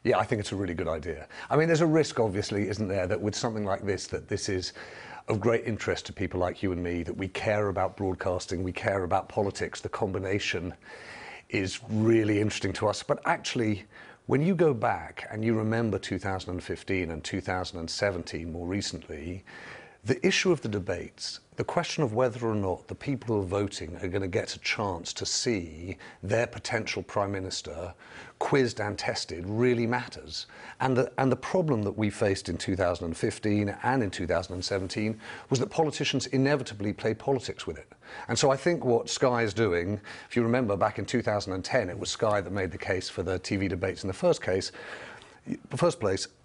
Yeah, I think it's a really good idea. I mean, there's a risk, obviously, isn't there, that with something like this, that this is of great interest to people like you and me, that we care about broadcasting, we care about politics. The combination is really interesting to us. But actually, when you go back and you remember 2015 and 2017 more recently, the issue of the debates, the question of whether or not the people who are voting are going to get a chance to see their potential Prime Minister quizzed and tested really matters. And the problem that we faced in 2015 and in 2017 was that politicians inevitably play politics with it. And so I think what Sky is doing, if you remember back in 2010, it was Sky that made the case for the TV debates in the first place.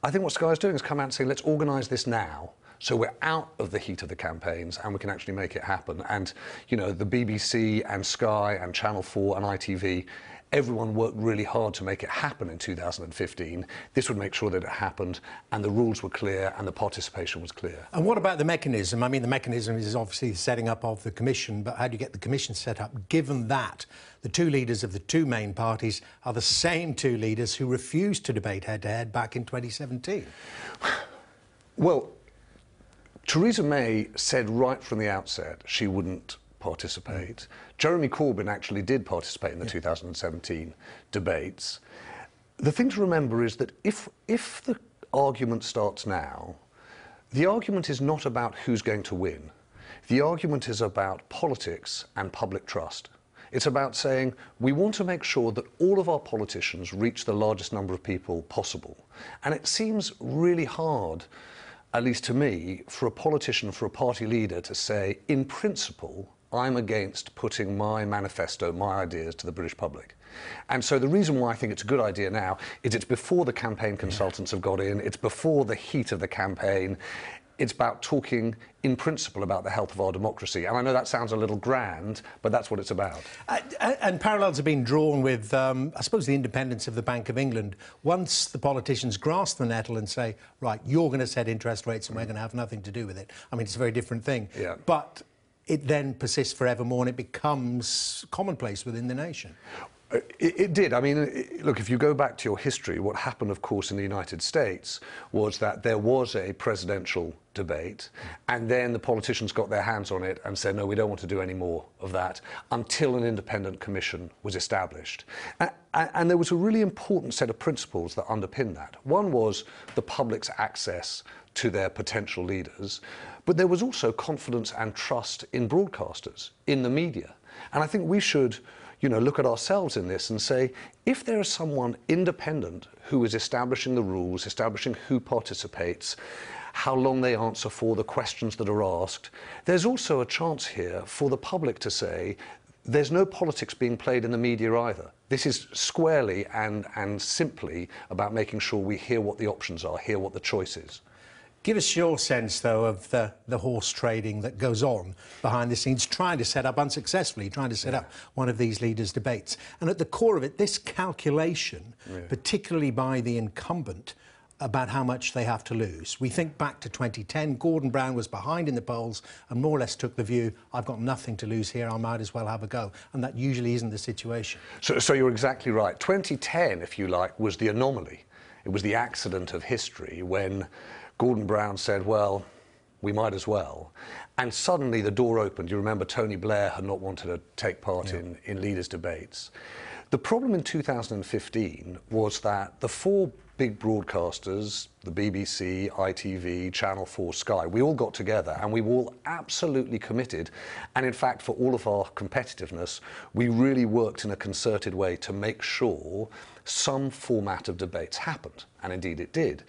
I think what Sky is doing is come out and say, let's organise this now. So we're out of the heat of the campaigns and we can actually make it happen. And, you know, the BBC and Sky and Channel 4 and ITV, everyone worked really hard to make it happen in 2015. This would make sure that it happened and the rules were clear and the participation was clear. And what about the mechanism? I mean, the mechanism is obviously the setting up of the commission, but how do you get the commission set up, given that the two leaders of the two main parties are the same two leaders who refused to debate head-to-head back in 2017? Well, Theresa May said right from the outset she wouldn't participate. Jeremy Corbyn actually did participate in the 2017 debates. The thing to remember is that if the argument starts now, the argument is not about who's going to win. The argument is about politics and public trust. It's about saying we want to make sure that all of our politicians reach the largest number of people possible. And it seems really hard, at least to me, for a politician, for a party leader to say, in principle, I'm against putting my manifesto, my ideas to the British public. And so the reason why I think it's a good idea now is it's before the campaign consultants have got in, it's before the heat of the campaign. It's about talking in principle about the health of our democracy. And I know that sounds a little grand, but that's what it's about. And parallels have been drawn with, I suppose, the independence of the Bank of England. Once the politicians grasp the nettle and say, right, you're going to set interest rates and we're going to have nothing to do with it. I mean, it's a very different thing. Yeah. But it then persists forevermore and it becomes commonplace within the nation. It did. I mean, look, if you go back to your history, what happened, of course, in the United States was that there was a presidential debate, and then the politicians got their hands on it and said, no, we don't want to do any more of that, until an independent commission was established. And there was a really important set of principles that underpinned that. One was the public's access to their potential leaders, but there was also confidence and trust in broadcasters, in the media. And I think we should, you know, look at ourselves in this and say, if there is someone independent who is establishing the rules, establishing who participates, how long they answer for, the questions that are asked, there's also a chance here for the public to say, there's no politics being played in the media either. This is squarely and simply about making sure we hear what the options are, hear what the choice is. Give us your sense, though, of the horse trading that goes on behind the scenes, trying to set up, unsuccessfully, trying to set up one of these leaders' debates. And at the core of it, this calculation, particularly by the incumbent, about how much they have to lose. We think back to 2010, Gordon Brown was behind in the polls and more or less took the view, I've got nothing to lose here, I might as well have a go. And that usually isn't the situation. So you're exactly right. 2010, if you like, was the anomaly. It was the accident of history when Gordon Brown said, well, we might as well. And suddenly the door opened. You remember Tony Blair had not wanted to take part in leaders' debates. The problem in 2015 was that the four big broadcasters, the BBC, ITV, Channel 4, Sky, we all got together and we were all absolutely committed. And in fact, for all of our competitiveness, we really worked in a concerted way to make sure some format of debates happened. And indeed it did.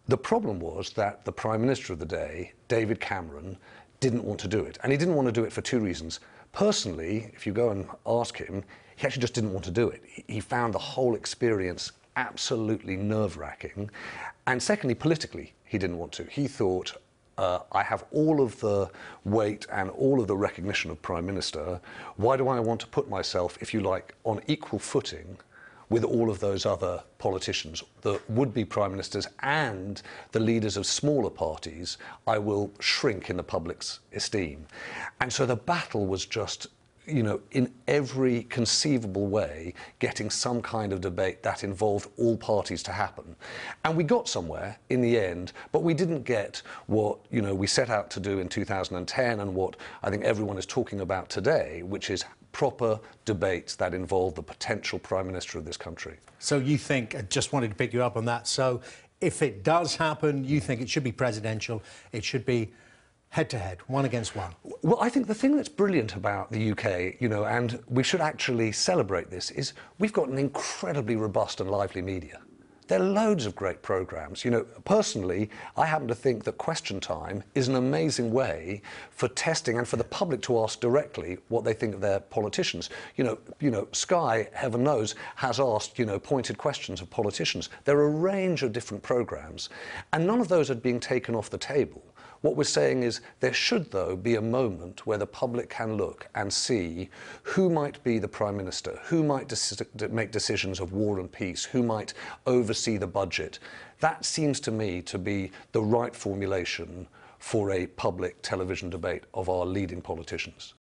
The problem was that the Prime Minister of the day, David Cameron, didn't want to do it. And he didn't want to do it for two reasons. Personally, if you go and ask him, he actually just didn't want to do it. He found the whole experience absolutely nerve-wracking. And secondly, politically, he didn't want to. He thought, I have all of the weight and all of the recognition of Prime Minister. Why do I want to put myself, if you like, on equal footing with all of those other politicians, the would-be prime ministers and the leaders of smaller parties? I will shrink in the public's esteem. And so the battle was just, you know, in every conceivable way, getting some kind of debate that involved all parties to happen. And we got somewhere in the end, but we didn't get what, you know, we set out to do in 2010 and what I think everyone is talking about today, which is proper debates that involve the potential Prime Minister of this country. So you think, I just wanted to pick you up on that, so if it does happen, you think it should be presidential, it should be head-to-head, one against one? Well, I think the thing that's brilliant about the UK, you know, and we should actually celebrate this, is we've got an incredibly robust and lively media. There are loads of great programmes. You know, personally, I happen to think that Question Time is an amazing way for testing and for the public to ask directly what they think of their politicians. You know, Sky, heaven knows, has asked, you know, pointed questions of politicians. There are a range of different programmes, and none of those are being taken off the table. What we're saying is there should, though, be a moment where the public can look and see who might be the Prime Minister, who might make decisions of war and peace, who might oversee the budget. That seems to me to be the right formulation for a public television debate of our leading politicians.